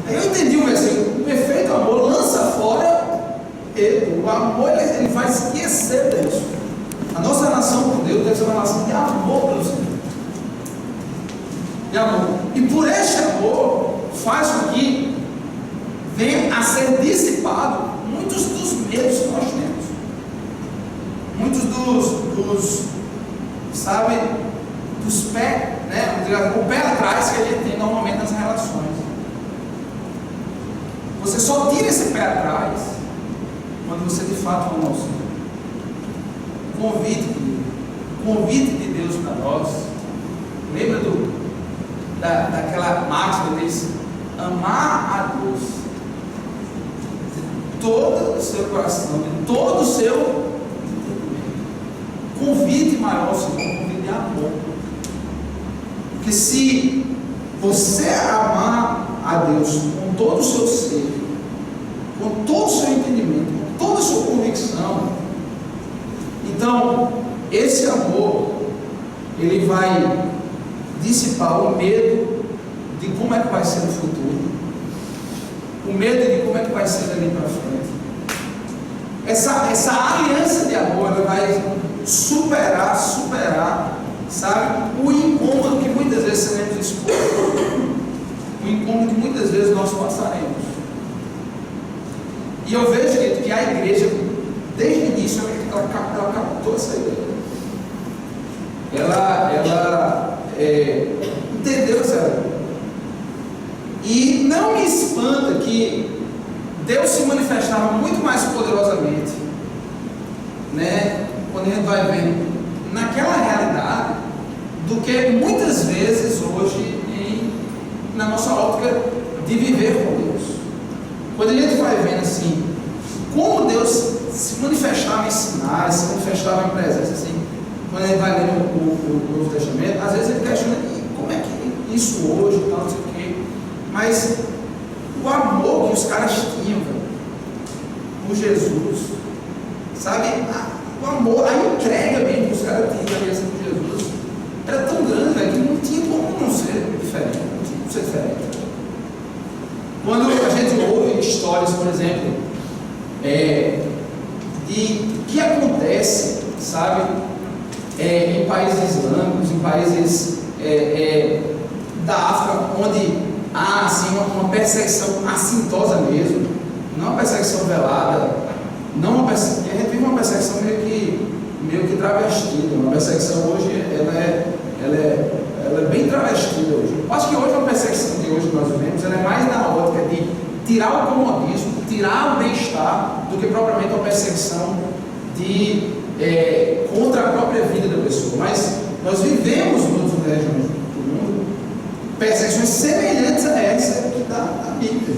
Aí eu entendi o versículo: o perfeito amor lança fora medo. O amor, ele vai esquecer disso. A nossa relação com Deus deve ser uma relação de amor pelo Senhor. De amor. E por este amor faz com que venha a ser dissipado muitos dos medos que nós temos. Muitos dos pés, né? O pé atrás que a gente tem normalmente nas relações. Você só tira esse pé atrás quando você de fato ama o Senhor. Convite de Deus para nós. Lembra daquela máxima que diz: amar a Deus de todo o seu coração, de todo o seu entendimento. Convite maior, Senhor, convite de amor. Porque se você amar a Deus com todo o seu ser, com todo o seu entendimento, com toda a sua convicção, então esse amor, ele vai dissipar o medo de como é que vai ser no futuro, o medo de como é que vai ser dali para frente. Essa aliança de amor, ela vai superar, sabe, o incômodo que muitas vezes seremos expostos, o incômodo que muitas vezes nós passaremos. E eu vejo, querido, que a igreja, desde o início, ela captou essa ideia. Ela entendeu essa ideia. E não me espanta que Deus se manifestava muito mais poderosamente, né, quando a gente vai vendo naquela realidade, do que muitas vezes hoje na nossa ótica de viver com Deus. Quando a gente vai vendo assim, como Deus se manifestava em sinais, se manifestava em presença, assim, quando a gente vai lendo o Novo Testamento, às vezes ele questiona: como é que isso hoje e tal, não sei o quê. Mas o amor que os caras tinham, velho, por Jesus, sabe? O amor, a entrega mesmo que os caras tinham da criação de Jesus era tão grande, velho, que não tinha como não ser diferente. Não tinha como ser diferente. Quando a gente ouve histórias, por exemplo, de que acontece, sabe, em países islâmicos, em países da África, onde há assim, uma perseguição assintosa mesmo, não uma perseguição velada, a gente vive uma perseguição meio que travestida. Uma perseguição hoje, ela é bem travestida hoje. Eu acho que hoje a perseguição que hoje nós vivemos, ela é mais na ótica de tirar o comodismo, tirar o bem-estar, do que propriamente uma perseguição contra a própria vida da pessoa. Mas nós vivemos em outras regiões do mundo perseguições semelhantes a essa que está na Bíblia,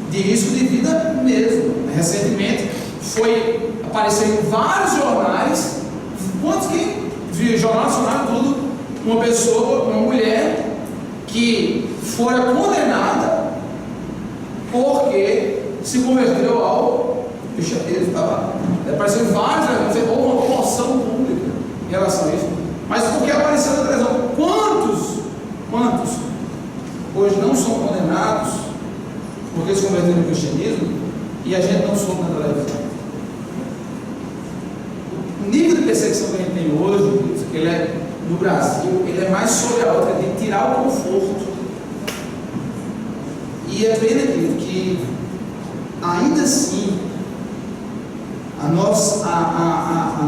de risco de vida mesmo. Recentemente apareceu em vários jornais, quantos que viu jornal nacional, tudo, uma pessoa, uma mulher que fora condenada porque se converteu ao cristianismo. Apareceu em vários, houve uma comoção pública em relação a isso, mas porque apareceu na televisão. Quantos hoje não são condenados porque se converteram ao cristianismo e a gente não soube na televisão? O nível de perseguição que a gente tem hoje, ele no Brasil, ele é mais sobre a outra, de tirar o conforto. E é pena que ainda assim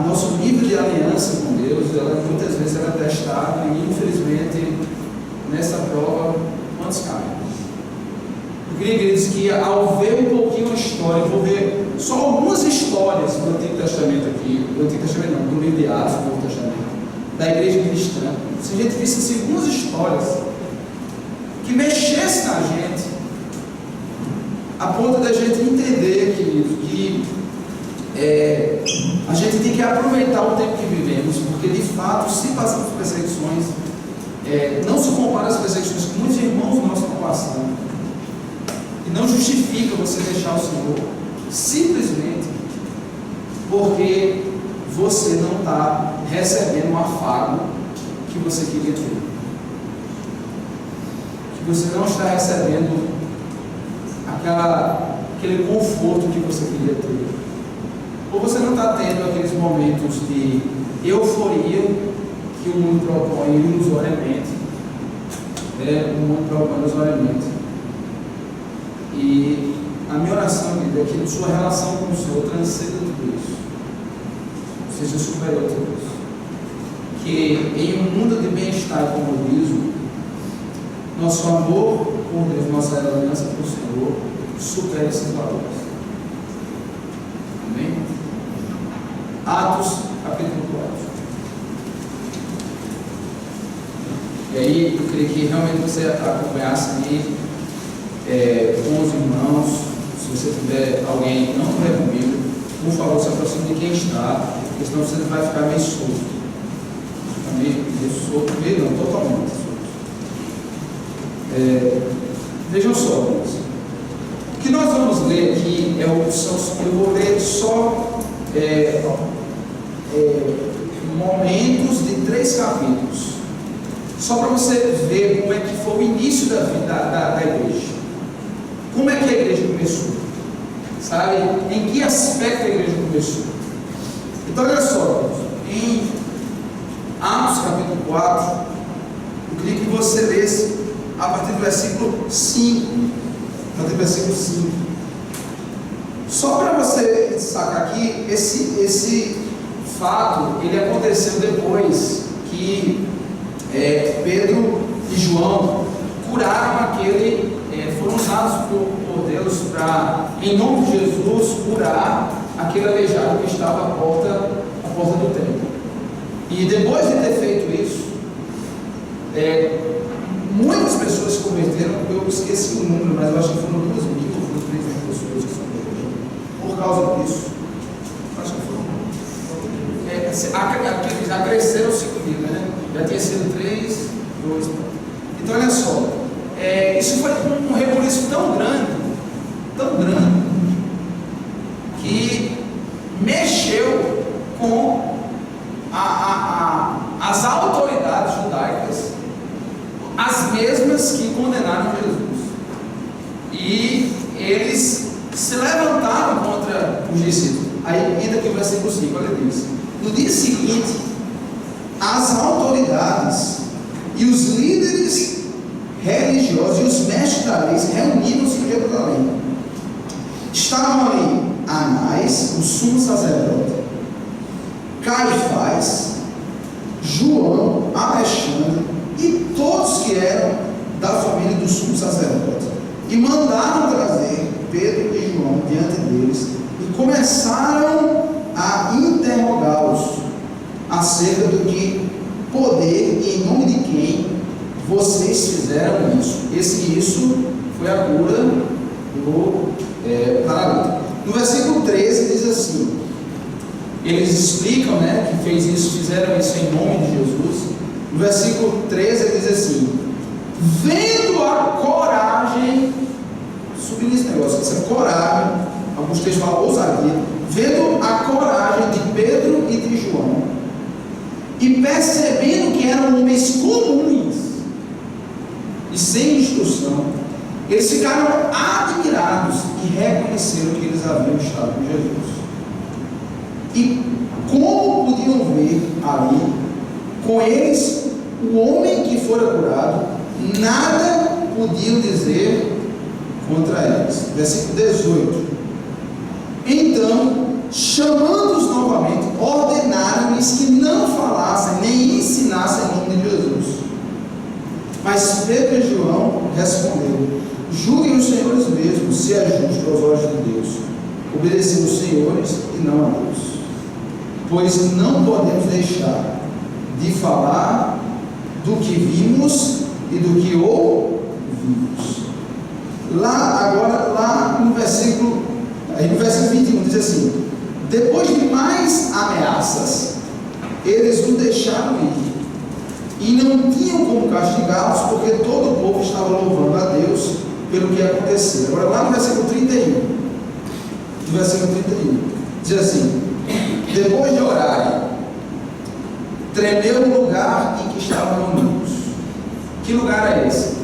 nosso nível de aliança com Deus, ela muitas vezes era testada, e infelizmente nessa prova quantos caem? Eu queria, queridos, que ao ver um pouquinho a história, vou ver só algumas histórias do Antigo Testamento aqui, do Antigo Testamento não, do livro de Atos, do Novo Testamento, da igreja cristã. Se a gente visse assim, algumas histórias que mexessem na gente, a ponto da gente entender, querido, que a gente tem que aproveitar o tempo que vivemos, porque de fato, se passamos por perseguições, não se compara às perseguições que muitos irmãos nossos estão passando, e não justifica você deixar o Senhor simplesmente porque você não está recebendo um afago que você queria ter, que você não está recebendo aquele conforto que você queria ter. Ou você não está tendo aqueles momentos de euforia que o mundo propõe ilusoriamente. O mundo propõe ilusoriamente. E a minha oração, querida, é que a sua relação com o Senhor transcenda tudo isso. Seja superior a tudo isso. Que em um mundo de bem-estar e comodismo, nosso amor por Deus, nossa aliança com o Senhor, supere esses valores. Amém? Atos, capítulo 4. E aí, eu queria que realmente você acompanhasse aí com os irmãos. Se você tiver alguém que não estiver comigo, por favor, se aproxime de quem está, porque senão você vai ficar meio solto. Meio solto, meio não, totalmente solto. Vejam só, o que nós vamos ler aqui eu vou ler só momentos de 3 capítulos, só para você ver como é que foi o início da igreja, como é que a igreja começou, sabe, em que aspecto a igreja começou. Então olha só, em Atos capítulo 4, eu queria que você lesse a partir do versículo 5. A partir do versículo 5. Só para você sacar aqui, esse fato, ele aconteceu depois que Pedro e João curaram foram usados por Deus para, em nome de Jesus, curar aquele aleijado que estava à porta do templo. E depois de ter feito isso, muitas pessoas se converteram. Eu esqueci o número, mas eu acho que foram 2.000 ou foram 3.000 pessoas que se converteram por causa disso. Acho que foram. Já cresceram 5.000, né? Já tinha sido 3, 2. Então olha só, isso foi um rebuliço tão grande, que mexeu com as autoridades judaicas, as mesmas que condenaram Jesus, e eles se levantaram contra os discípulos. Aí ainda que o versículo 5, olha diz: no dia seguinte, as autoridades e os líderes religiosos e os mestres da lei reuniram-se em Jerusalém. Estavam ali Anás, o sumo sacerdote, Caifás, João, Alexandre e todos que eram da família do sumo sacerdote, e mandaram trazer Pedro e João diante deles e começaram a interrogá-los acerca do que poder e em nome de quem vocês fizeram isso. Isso foi a cura do paralítico. No versículo 13 diz assim, eles explicam, né, que fizeram isso em nome de Jesus. No versículo 13 ele diz assim: vendo a coragem, subindo esse negócio, essa coragem, alguns textos falam ousadia, vendo a coragem de Pedro e de João, e percebendo que eram homens comuns e sem instrução, eles ficaram admirados e reconheceram que eles haviam estado com Jesus. E como podiam ver ali, com eles, o homem que fora curado, nada podiam dizer contra eles. Versículo 18. Então, chamando-os novamente, ordenaram-lhes que não falassem nem ensinassem em nome de Jesus. Mas Pedro e João responderam: julguem os senhores mesmos, se é justo aos olhos de Deus, obedecer os senhores e não a Deus, pois não podemos deixar de falar do que vimos e do que ouvimos. Lá no versículo 21 diz assim: depois de mais ameaças, eles o deixaram ir e não tinham como castigá-los, porque todo o povo estava louvando a Deus pelo que aconteceu. Agora lá no versículo 31, diz assim: depois de orarem, tremeu o lugar em que estavam reunidos. Que lugar é esse?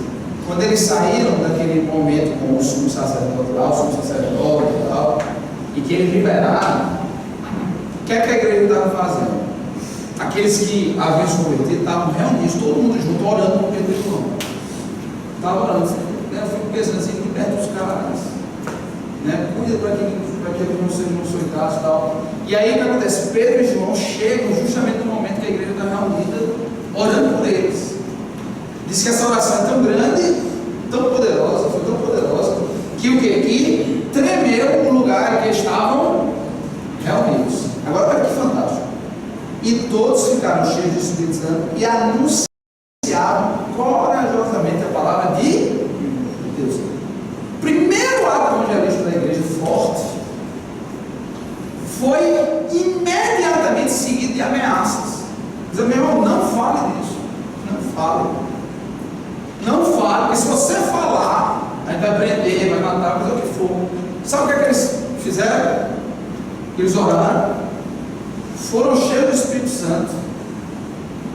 quando eles saíram daquele momento com o sumo sacerdote lá, o sumo sacerdote e tal, e que eles liberaram, o que é que a igreja estava fazendo? Aqueles que haviam se convertido estavam reunidos, todo mundo junto, orando por Pedro e João. Estava orando, eu fico pensando assim, liberta os caras, né? Cuida para que eles não sejam açoitados e tal. E aí o que acontece? Pedro e João chegam justamente no momento que a igreja está reunida, orando por eles. Diz que essa oração é tão grande, tão poderosa, foi tão poderosa, que o quê? Que tremeu o lugar em que estavam reunidos. Agora olha que fantástico. E todos ficaram cheios do Espírito Santo e anunciavam corajosamente a palavra de Deus. Primeiro ato evangelístico da igreja forte foi imediatamente seguido de ameaças. Dizer, meu irmão, não fale disso. Não fale. Não fale, porque se você falar, a gente vai prender, vai matar, fazer o que for. Sabe o que é que eles fizeram? Eles oraram, foram cheios do Espírito Santo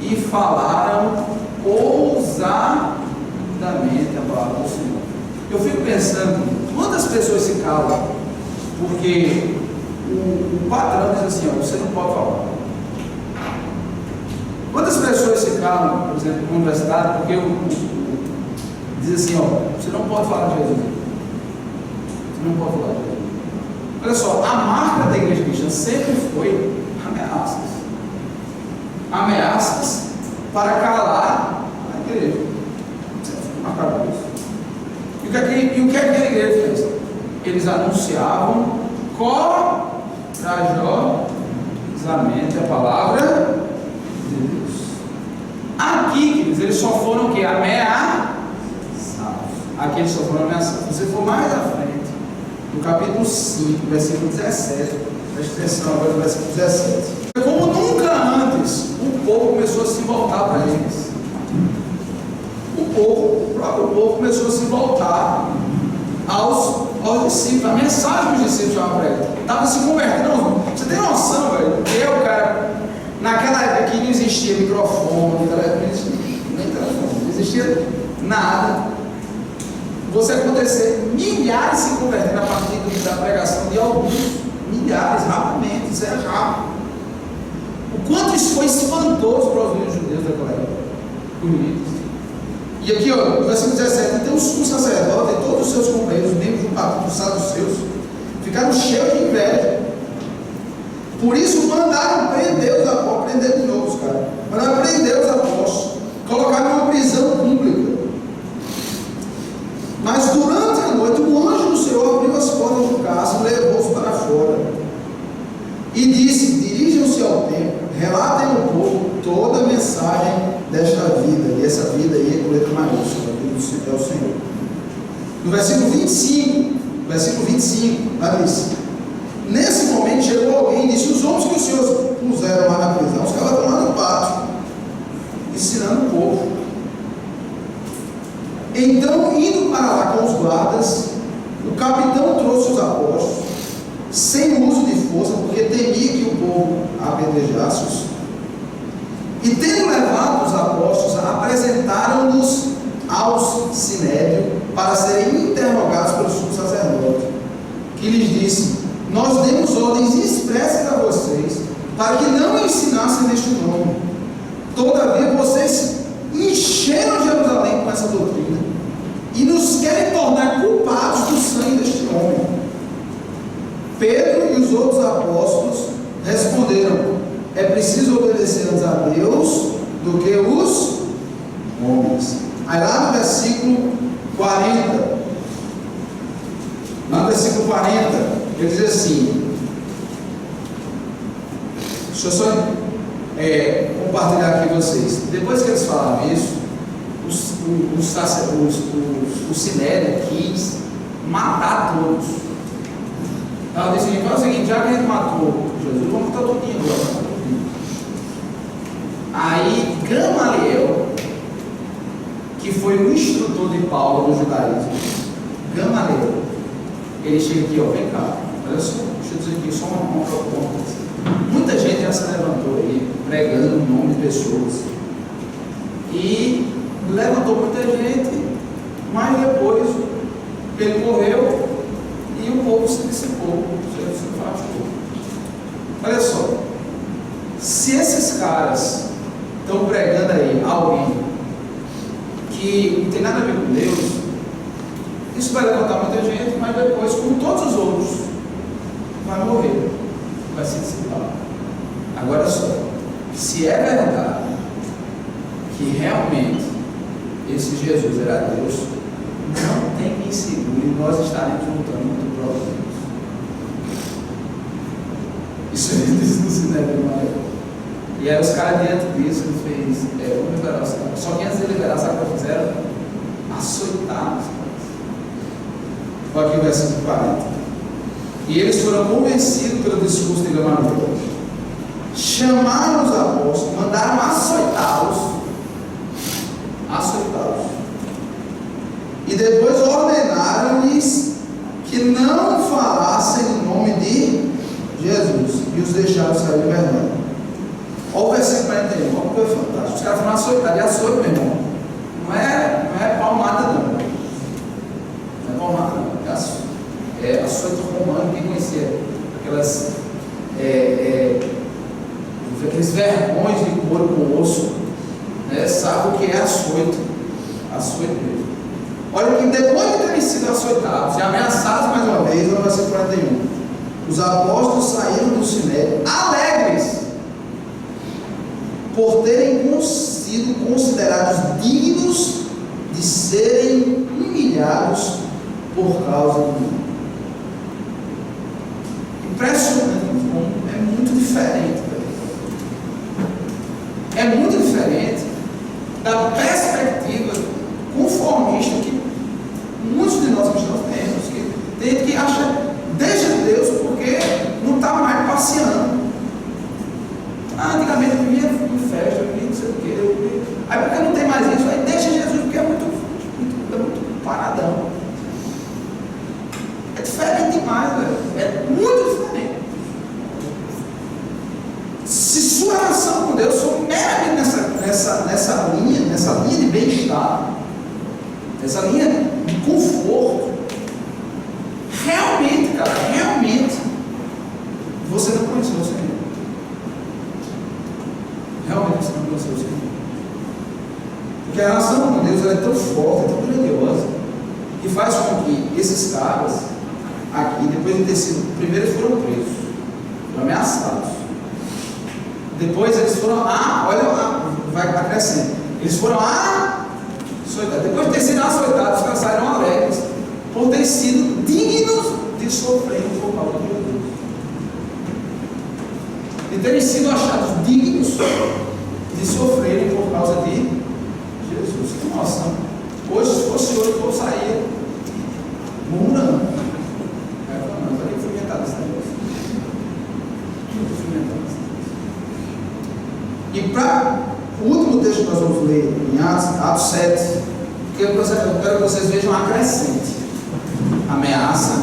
e falaram ousadamente a palavra do Senhor. Eu fico pensando, quantas pessoas se calam porque o patrão diz assim, ó, você não pode falar. Quantas pessoas se calam, por exemplo, na universidade, porque diz assim, ó, você não pode falar de Jesus. Você não pode falar de Jesus. Olha só, a marca da igreja cristã sempre foi ameaças. Ameaças para calar a igreja. Você não acaba isso. E o que é que a igreja fez? Eles anunciavam corajosamente a palavra de Deus. Aqui, queridos, eles só foram o que? Ameaçados. Aqui eles só foram ameaçados. Se você for mais à frente, no capítulo 5, versículo 17, presta atenção agora no versículo 17. Como nunca antes, o povo começou a se voltar para eles. O próprio povo começou a se voltar aos discípulos. A mensagem dos discípulos estavam pregando. Estava se convertendo. Você tem noção, velho? Eu, cara, naquela época aqui não existia microfone, nem telefone, não existia nada. Você acontecer, milhares se convertendo a partir da pregação de alguns, milhares, rapidamente, isso é rápido. O quanto isso foi espantoso para os judeus daquela época, unidos. E aqui, ó, no versículo 17, então o sumo sacerdote e todos os seus companheiros, membros do partido dos saduceus, ficaram cheios de inveja. Por isso mandaram prender os apóstolos, prender de novo, cara. Mandaram prender os apóstolos, colocaram numa prisão pública. Mas durante a noite o anjo do Senhor abriu as portas do cárcere e levou-os para fora. E disse: dirijam-se ao templo, relatem ao povo toda a mensagem desta vida. E essa vida aí é com letra maiúscula, é o Senhor. No versículo 25, lá diz: nesse momento chegou alguém e disse: os homens que o Senhor puseram lá na prisão, os caras estão lá no pátio, ensinando o povo. Então, indo para lá com os guardas, o capitão trouxe os apóstolos, sem uso de força, porque temia que o povo apedrejasse-os. E tendo levado os apóstolos, apresentaram-nos aos sinédrio para serem interrogados pelo sumo sacerdote, que lhes disse: nós demos ordens expressas a vocês, para que não ensinassem neste nome. Todavia vocês encheram Jerusalém com essa doutrina e nos querem tornar culpados do sangue deste homem. Pedro e os outros apóstolos responderam: é preciso obedecer antes a Deus do que os homens. Aí lá no versículo 40, ele diz assim, deixa eu só compartilhar aqui com vocês. Depois que eles falaram isso, o Sinédrio quis matar todos. Ela disse: faz o seguinte, já que a gente matou Jesus, vamos matar todo mundo agora. Aí Gamaliel, que foi o instrutor de Paulo no judaísmo, Gamaliel, ele chega aqui, ó, vem cá, olha só, deixa eu dizer aqui só uma proposta. Muita gente já se levantou aí, pregando o nome de pessoas, e levantou muita gente Mas depois ele morreu e o povo se dissipou, se afastou. Olha só, se esses caras estão pregando aí alguém que não tem nada a ver com Deus, isso vai levantar muita gente, mas depois, como todos os outros, vai morrer, vai se dissipar. Agora só, se é verdade que realmente esse Jesus era Deus, não tem quem segure nós estaremos lutando contra o próprio Deus. Isso ele disse no Sinédrio Maior. E aí os caras diante disso, ele fez, vamos liberar os caras. Só que antes de liberar, sabe o que fizeram? Açoitaram os caras. Olha aqui o versículo 40. E eles foram convencidos pelo discurso de Gamaliel. Chamaram os apóstolos, mandaram açoitá-los. E depois ordenaram-lhes que não falassem em nome de Jesus e os deixaram sair de verdade. Olha o versículo 41, olha o que foi fantástico. Os caras foram açoitados, e açoite, meu irmão, não é palmada não. Não é palmada não, é açoite romano. Quem conhecia aqueles vergões de couro com osso, né, sabe o que é açoite mesmo. Olha que depois de terem sido açoitados e ameaçados mais uma vez, no versículo 41, os apóstolos saíram do Sinédrio alegres por terem sido considerados dignos de serem humilhados por causa do mundo. Impressionante, como é muito diferente. É muito diferente da perspectiva conformista que muitos de nós cristãos temos, que tem que achar, deixa Deus porque não está mais passeando. Antigamente eu vivia em festa, eu vivia não sei o quê, aí porque não tem mais isso, aí deixa Jesus porque é muito paradão. É diferente demais, velho. É muito diferente. Se sua relação com Deus for meramente nessa linha de bem-estar, nessa linha de conforto, realmente, cara, você não conheceu o Senhor. Realmente você não conheceu o Senhor. Porque a relação com Deus ela é tão forte, tão grandiosa, que faz com que esses caras aqui, depois de ter sido, primeiro eles foram presos, foram ameaçados. Depois eles foram vai crescendo. Eles foram açoitados. Depois de ter sido açoitados, os caras saíram alegres por ter sido dignos de sofrer por causa de Jesus. De terem sido achados dignos de sofrerem por causa de Jesus. Que noção. Hoje, se fosse hoje, eu saía murmurando. Eu fui inventado esse negócio. E para o último texto que nós vamos ler, em Atos 7, eu quero que vocês vejam a crescente: ameaça,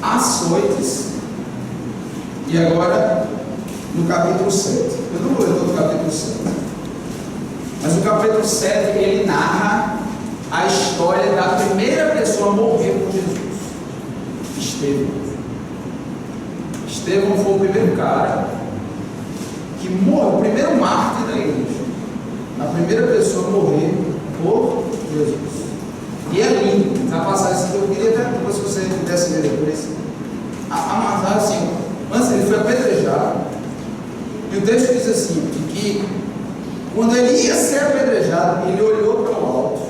açoites, e agora no capítulo 7. Eu não vou ler todo o capítulo 7, mas o capítulo 7 ele narra a história da primeira pessoa a morrer por Jesus: Estevão foi o primeiro cara que morreu, o primeiro mártir da igreja, a primeira pessoa a morrer por Jesus. E é lindo, vai passar isso que eu queria até depois, se você pudesse ler depois. Mas assim, antes ele foi apedrejado, e o texto diz assim, que quando ele ia ser apedrejado, ele olhou para o alto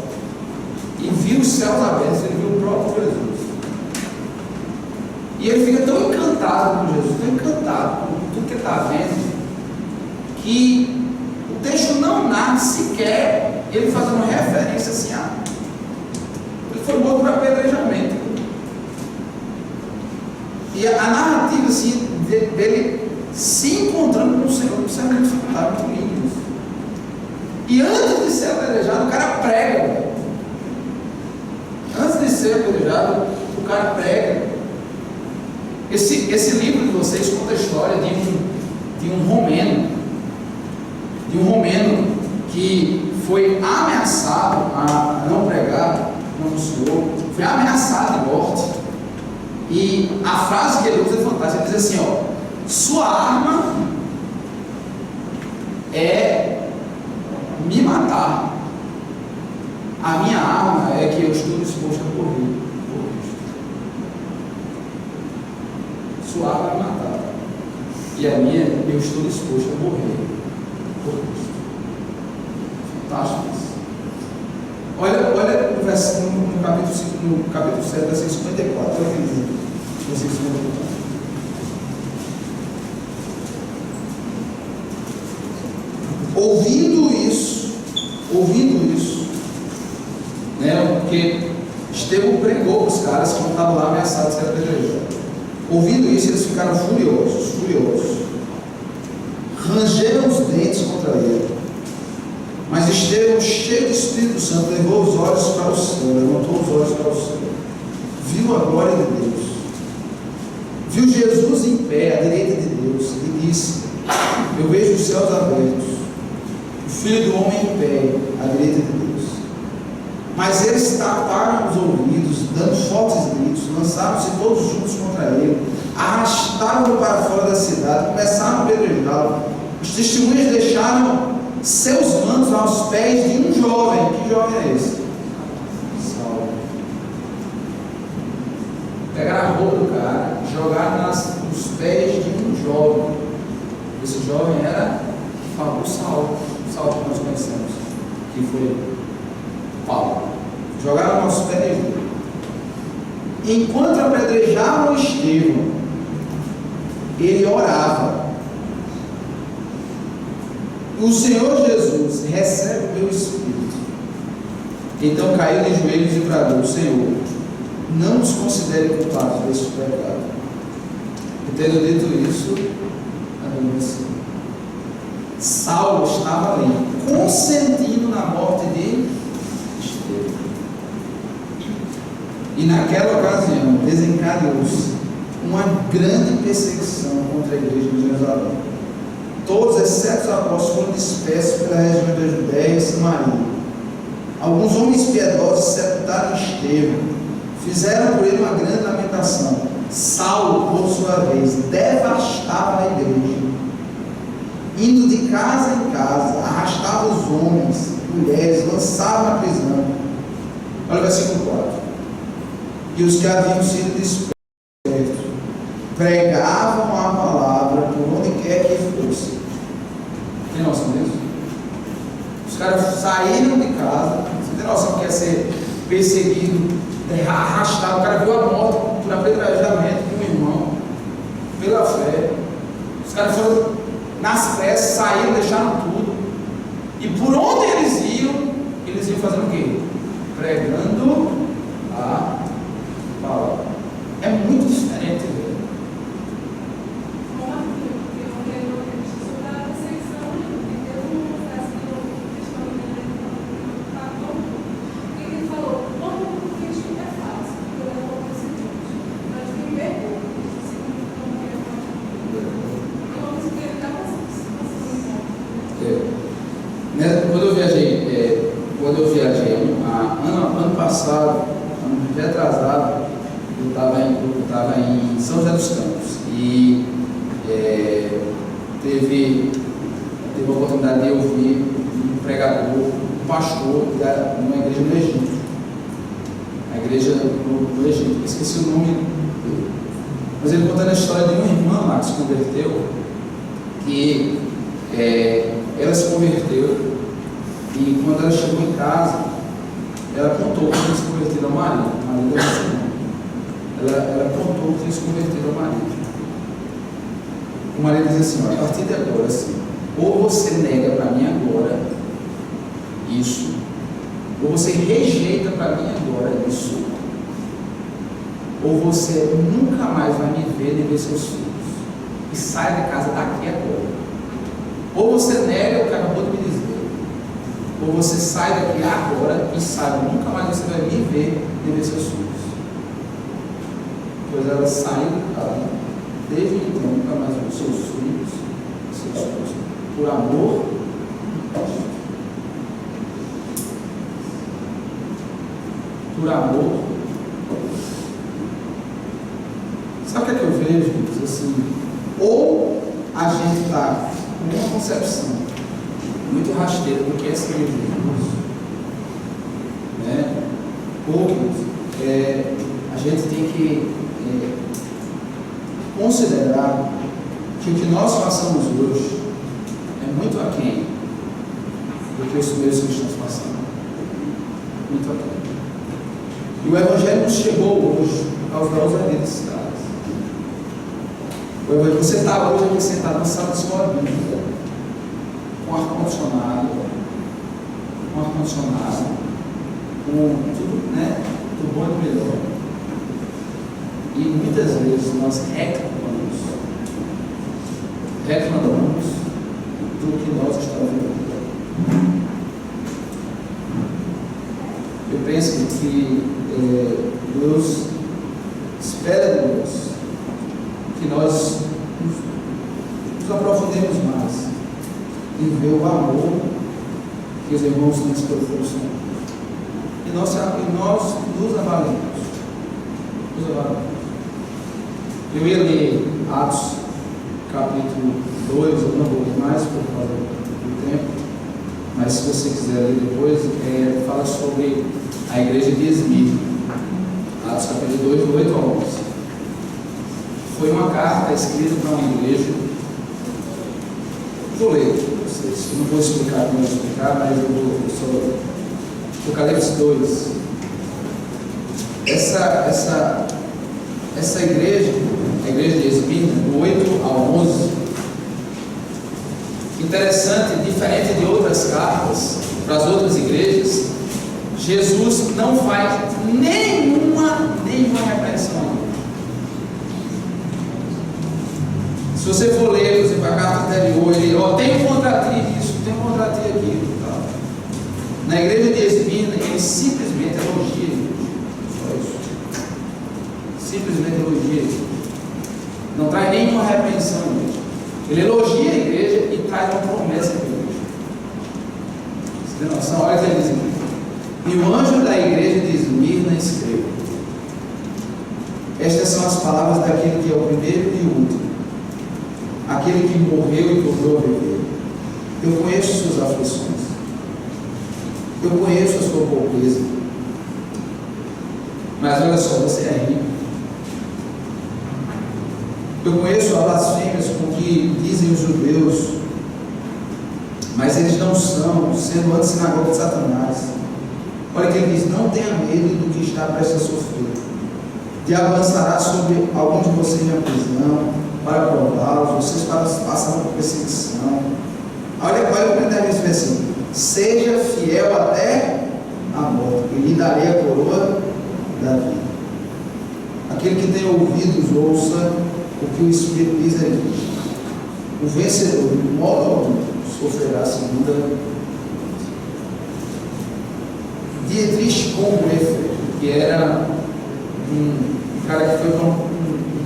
e viu os céus abertos, ele viu o próprio Jesus. E ele fica tão encantado com Jesus, tão encantado com tudo que ele está vendo, que o texto não narra sequer ele fazendo uma referência assim, ele foi morto por apedrejamento. E a narrativa assim, dele se encontrando com o Senhor, isso é muito fantástico, muito lindo. E antes de ser apedrejado, o cara prega. Antes de ser apedrejado, o cara prega. Esse livro de vocês conta a história de um romeno que foi ameaçado a não pregar no Senhor, foi ameaçado de morte. E a frase que ele usa é fantástica, ele diz assim, ó: sua arma é me matar, a minha arma é que eu estou disposto a morrer por Cristo. Sua arma é me matar, e a minha, eu estou disposto a morrer por Cristo. Fantástico isso. Olha no versículo, no capítulo 7, versículo 54. Olha aqui junto. Versículo 54. Ouvindo isso, né, porque Estevão pregou para os caras que estavam lá ameaçados de ser apedrejados. Ouvindo isso, eles ficaram furiosos, rangeram os dentes contra ele. Mas Estevão, cheio do Espírito Santo, levou os olhos para o céu, levantou os olhos para o céu, viu a glória de Deus, viu Jesus em pé à direita de Deus, e disse: eu vejo os céus abertos, o Filho do Homem em pé à direita de Deus. Mas eles taparam os ouvidos, dando fortes gritos, lançaram-se todos juntos contra ele, arrastaram-no para fora da cidade, começaram a apedrejá-lo. Os testemunhas deixaram seus mantos aos pés de um jovem. Que jovem é esse? Saulo. Pegaram a roupa do cara, jogaram nos pés de um jovem. Esse jovem era o Saulo. Saulo que nós conhecemos, que foi Paulo. Jogaram aos pés dele. Enquanto apedrejavam Estevão, ele orava: o Senhor Jesus, recebe o meu espírito. Então caiu de joelhos e bradou: Senhor, não nos considere culpados deste pecado. E tendo dito isso, adormeceu. Saulo estava ali, consentindo na morte de Estevão. E naquela ocasião desencadeou-se uma grande perseguição contra a igreja de Jerusalém. Todos, exceto os apóstolos, foram dispersos pela região da Judéia e Samaria. Alguns homens piedosos sepultaram Estevão, fizeram por ele uma grande lamentação. Saulo, por sua vez, devastava a igreja, indo de casa em casa, arrastava os homens, mulheres, lançava na prisão. Olha o versículo 4. E os que haviam sido dispersos pregavam a palavra por onde quer que fosse. Tem noção disso? Os caras saíram de casa. Você tem noção que é ser perseguido, arrastado? O cara viu a morte por apedrejamento de um irmão, pela fé. Os caras foram nas pressas, saíram, deixaram tudo. E por onde eles iam fazendo o quê? Pregando a palavra. É muito diferente, velho. Quando eu viajei ano passado, ano retrasado, eu estava em São José dos Campos e teve a oportunidade de ouvir um pregador, um pastor numa igreja no Egito. A igreja no Egito, esqueci o nome dele. Mas ele contando a história de uma irmã lá que se converteu, que ela se converteu. E quando ela chegou em casa, ela contou que tinha se convertido ao marido. O marido era assim. Ela contou que tinha se convertido ao marido. O marido diz assim: a partir de agora, assim, ou você nega para mim agora isso, ou você rejeita para mim agora isso, ou você nunca mais vai me ver nem ver seus filhos. E sai da casa daqui agora. Ou você nega o que acabou de me dizer, ou você sai daqui agora e sabe, nunca mais você vai me ver nem ver seus filhos. Pois ela saiu de casa, desde então nunca mais viu seus filhos, seus filhos, por amor a Cristo. por amor. Sabe o que é que eu vejo, gente? Assim, ou a gente está com uma concepção muito rasteira do que é ser religioso, né? Ou a gente tem que considerar que o que nós façamos hoje é muito aquém do que os primeiros cristãos passaram. Muito aquém. E o Evangelho nos chegou hoje por causa da ousadia desses caras. Você está hoje aqui sentado na sala de escola bíblica, com ar-condicionado, com tudo, né? Tudo bom e melhor. E muitas vezes nós reclamamos do que nós estamos vivendo. Eu penso que Deus espera de nós que nós nos aprofundemos mais em ver o amor que os irmãos nos proporcionam. E nós nos avaliamos. Eu ia ler Atos capítulo 2, eu não vou ler mais por causa do tempo, mas se você quiser ler depois, fala sobre a igreja de Esmirna. Atos capítulo 2, do 8 ao 11. Foi uma carta escrita para uma igreja. Vou ler para vocês, eu não vou explicar como eu explicar, mas eu vou só. Apocalipse 2. Essa igreja, a igreja de Esmirna, do 8 ao 11, interessante, diferente de outras cartas para as outras igrejas, Jesus não faz nenhuma repreensão. Se você for ler, por exemplo, a carta anterior, ele tem contra ti isso, tem contra ti aquilo. Tá? Na igreja de Esmirna, ele simplesmente elogia ele. Só isso. Simplesmente elogia ele. Não traz nenhuma repreensão. Ele elogia a igreja e traz uma promessa para a igreja. Você tem noção? Olha o que ele diz aqui. E o anjo da igreja de Esmirna escreveu: estas são as palavras daquele que é o primeiro e o último, aquele que morreu e tornou a viver. Eu conheço suas aflições, eu conheço a sua pobreza, mas olha só, você é rico. Eu conheço as blasfêmias com que dizem os judeus, mas eles não são, sendo antissinagoga de Satanás. Olha que ele diz: não tenha medo do que está prestes a sofrer. Diabo lançará sobre algum de vocês na prisão, para prová-los, vocês passarão por perseguição. Olha como ele diz assim: seja fiel até a morte, e lhe darei a coroa da vida. Aquele que tem ouvidos, ouça o que o Espírito diz a igreja. O vencedor, de modo algum, sofrerá a segunda morte. Dietrich Bonhoeffer, que era um cara que foi para um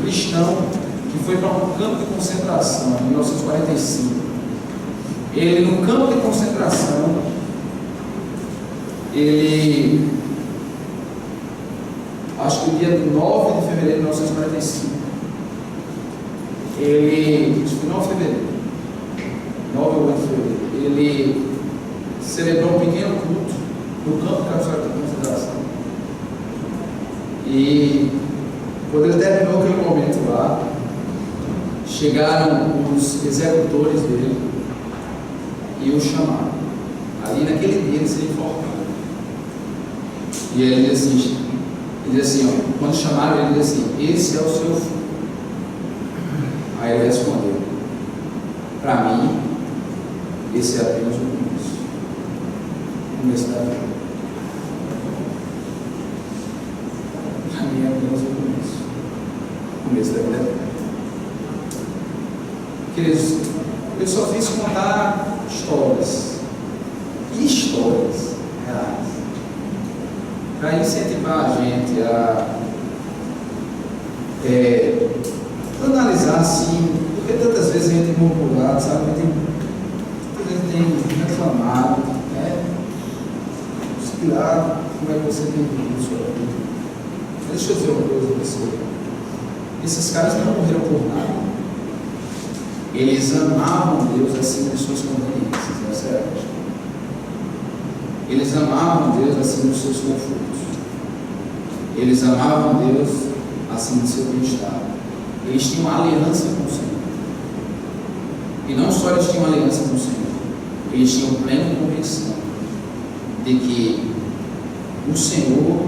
cristão, que foi para um campo de concentração em 1945. Ele, no campo de concentração, acho que o dia 9 de fevereiro de 1945, acho que 9 de fevereiro, 9 ou 8 de fevereiro, ele celebrou um pequeno culto no campo de concentração. E quando ele terminou aquele momento lá, chegaram os executores dele e o chamaram. Ali naquele dia ele seria enforcado. E ele diz assim, quando chamaram ele diz assim: esse é o seu filho. Aí ele respondeu: para mim, esse é apenas o começo da vida. Para mim é apenas o começo da vida. Queridos, eu só fiz contar histórias reais, para incentivar a gente a analisar assim, porque tantas vezes a gente tem murmurado, sabe? A gente tem reclamado, né? Inspirado. como é que você tem vivido sua vida. Mas deixa eu dizer uma coisa para você. Esses caras não morreram por nada. Eles amavam Deus acima de suas conveniências, essa é a verdade. Eles amavam Deus acima dos seus confortos. Eles amavam Deus acima do seu bem-estar. Eles tinham uma aliança com o Senhor. E não só eles tinham uma aliança com o Senhor, eles tinham plena convicção de que o Senhor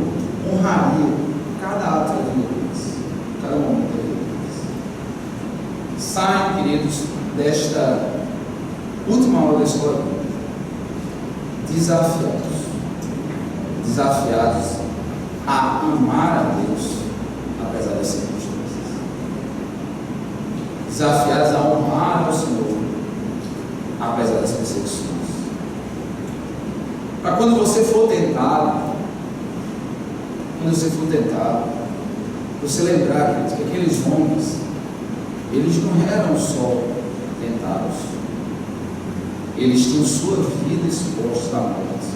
honraria cada ato da vida deles, cada momento da vida deles. Saiam, queridos, desta última aula da escola desafiados a amar a Deus apesar das circunstâncias, desafiados a honrar o Senhor apesar das perseguições. Para quando você for tentado, você lembrar que aqueles homens, eles não eram só tentados, eles tinham sua vida exposta à morte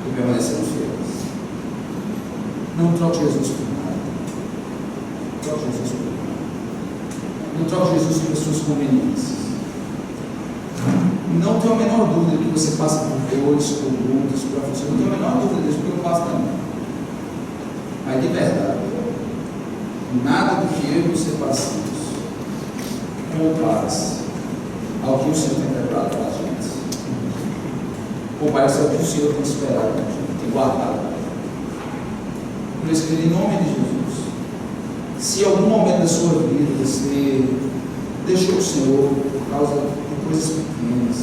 e permaneceram fiéis. Não troque Jesus por nada. Troque Jesus por nada. Não troque Jesus por suas conveniências. Não tenho a menor dúvida que você passa por dores, por lutas, por aflições. Não tenho a menor dúvida disso, porque eu passo também. Mas de verdade, nada do que eu e você passamos compara-se ao que o Senhor tem preparado para a gente. Compara-se ao que o Senhor tem esperado, tem guardado. Por isso, em nome de Jesus, se em algum momento da sua vida você deixou o Senhor por causa de coisas pequenas,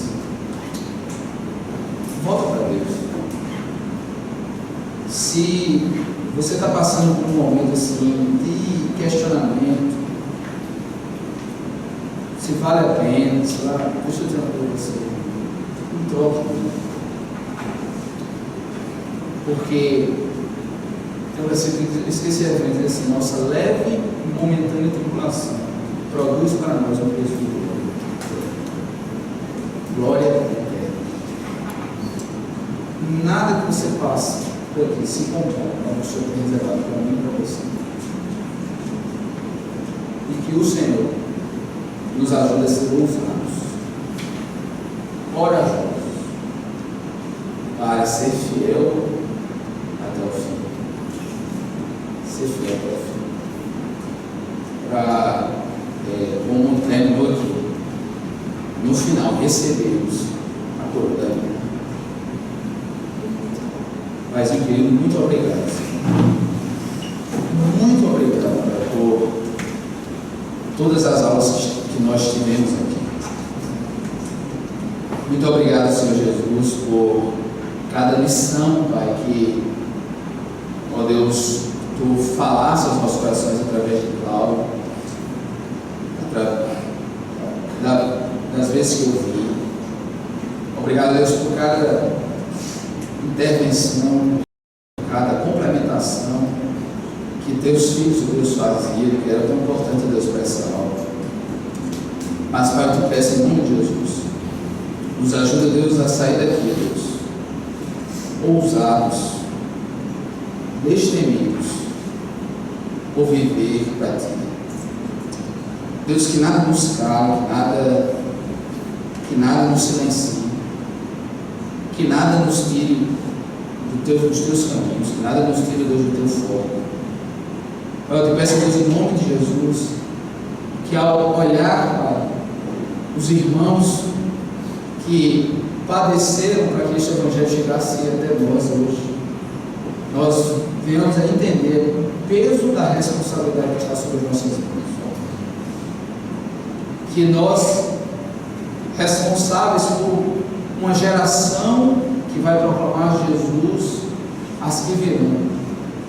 volta para Deus. Se você está passando por um momento assim de questionamento, se vale a pena, sei lá, deixa eu dizer uma coisa para você, não troque. Porque tem um versículo que eu esqueci a frente, diz assim: nossa leve e momentânea tribulação produz para nós um peso de glória eterna. Nada que você passe por aqui se compara com o Senhor tem reservado para mim e para você. E que o Senhor nos ajude a ser ousados, corajosos, para ser fiel até o fim. Ser fiel até o fim. Para, como um termo aqui, no final, recebermos a coroa da vida. Mas, querido, muito obrigado. Muito obrigado por todas as aulas que nós tivemos aqui. Muito obrigado, Senhor Jesus, por cada lição, Pai, que, ó Deus, Tu falasse aos nossos corações através de Cláudio, das vezes que eu vi. Obrigado, Deus, por cada intervenção, cada complementação que Teus filhos, Deus, faziam, que era tão importante, Deus, para essa aula. Mas, Pai, eu te peço em nome de Jesus, nos ajuda, Deus, a sair daqui, Deus, ousados, destemidos, por viver para Ti. Deus, que nada nos cale, que nada nos silencie, que nada nos tire dos Teus caminhos, que nada nos tire, Deus, do Teu foco. Eu te peço, Deus, em nome de Jesus, que ao olhar, Pai, os irmãos que padeceram para que este Evangelho chegasse até nós hoje, nós venhamos a entender o peso da responsabilidade que está sobre as nossas mãos. Que nós, responsáveis por uma geração que vai proclamar Jesus, as que virão,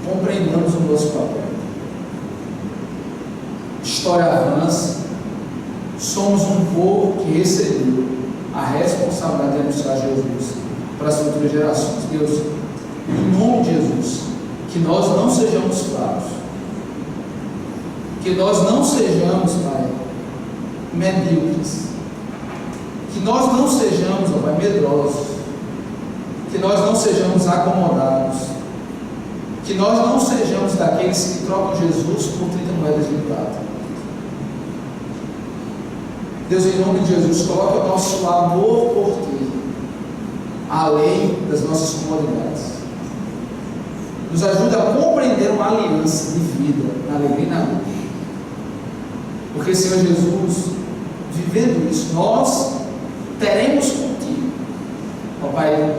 compreendamos o nosso papel. História avança, somos um povo que recebeu a responsabilidade de anunciar Jesus para as futuras gerações. Deus, em nome de Jesus, que nós não sejamos fracos, que nós não sejamos, Pai, medíocres, que nós não sejamos, ó Pai, medrosos, Que nós não sejamos acomodados, que nós não sejamos daqueles que trocam Jesus por 30 moedas de prata. Deus, em nome de Jesus, coloca o nosso amor por Ti além das nossas comodidades. Nos ajuda a compreender uma aliança de vida, na alegria e na dor. Porque, Senhor Jesus, vivendo isso, nós teremos contigo, ó Pai,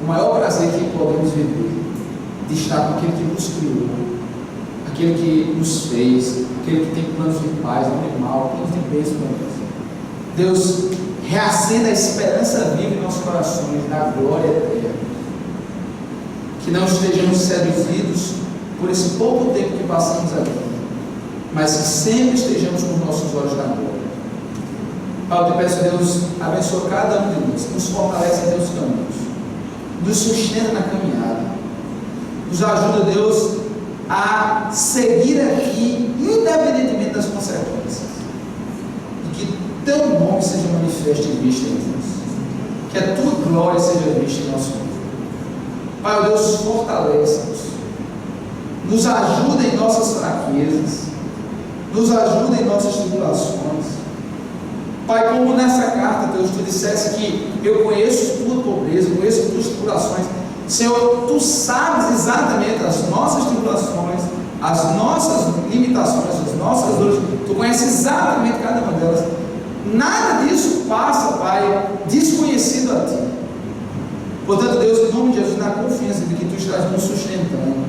o maior prazer que podemos viver, de estar com aquele que nos criou, aquele que nos fez, aquele que tem planos de paz, não de mal, planos de bênção para nós. Deus, reacenda a esperança viva em nossos corações, da glória eterna. Que não estejamos seduzidos por esse pouco tempo que passamos aqui, mas que sempre estejamos com os nossos olhos na glória. Pai, eu te peço, Deus, abençoa cada um de nós, nos fortalece em teus caminhos, nos sustenta na caminhada, nos ajuda, Deus, a seguir aqui, independentemente das consequências, e que teu nome seja manifesto e visto em nós, que a tua glória seja vista em nosso mundo. Pai, Deus, fortalece-nos, nos ajuda em nossas fraquezas, nos ajuda em nossas tribulações. Pai, como nessa carta, Deus, tu dissesse que eu conheço tua pobreza, conheço tuas tribulações. Senhor, tu sabes exatamente as nossas tribulações, as nossas limitações, as nossas dores. Tu conheces exatamente cada uma delas. Nada disso passa, Pai, desconhecido a ti. Portanto, Deus, em nome de Jesus, na confiança de que tu estás nos sustentando,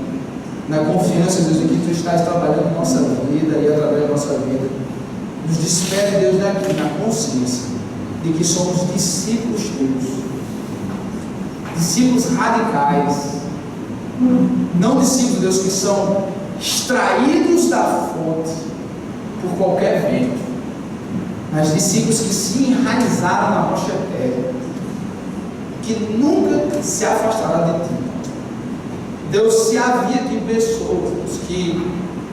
na confiança, Deus, de que tu estás trabalhando na nossa vida e através da nossa vida, nos despede, Deus, daqui na consciência de que somos discípulos teus, discípulos radicais, não discípulos, Deus, que são extraídos da fonte por qualquer vento, mas discípulos que se enraizaram na rocha eterna, que nunca se afastará de ti. Deus, se havia aqui pessoas que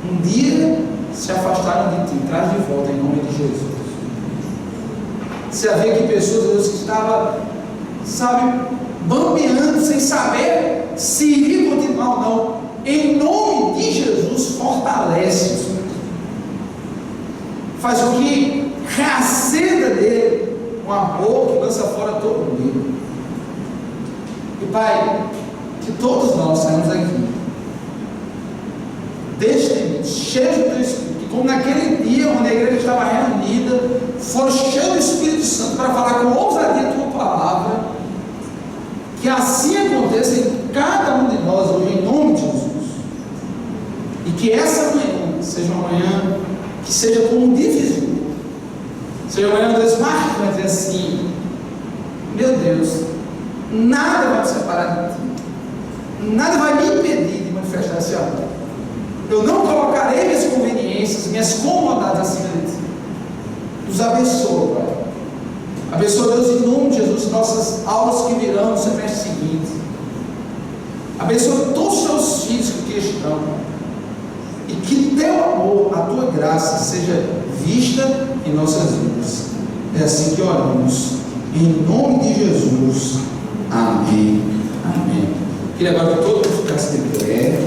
um dia se afastaram de ti, traz de volta em nome de Jesus. Se havia aqui pessoas, Deus, que estavam, sabe, bambeando, sem saber se iria continuar ou não, em nome de Jesus, fortalece-os, faz com que reacenda dele um amor que lança fora todo o medo. E Pai, que todos nós saímos aqui destemidos, cheios do teu Espírito, que como naquele dia onde a igreja estava reunida, foram cheios do Espírito Santo para falar com ousadia a tua palavra, que assim aconteça em cada um de nós hoje, em nome de Jesus, e que essa manhã seja uma manhã que seja como um divisor, seja uma manhã Deus marcante, assim, meu Deus, nada vai me separar de ti, nada vai me impedir de manifestar esse amor. Eu não colocarei minhas conveniências, minhas comodidades acima de ti. Nos abençoa, Pai. Abençoa, Deus, em nome de Jesus, nossas aulas que virão no semestre seguinte. Abençoa todos os teus filhos que aqui estão. E que teu amor, a tua graça seja vista em nossas vidas. É assim que oramos. Em nome de Jesus. Amém. Amém. Queria agora que todo mundo ficasse de pé.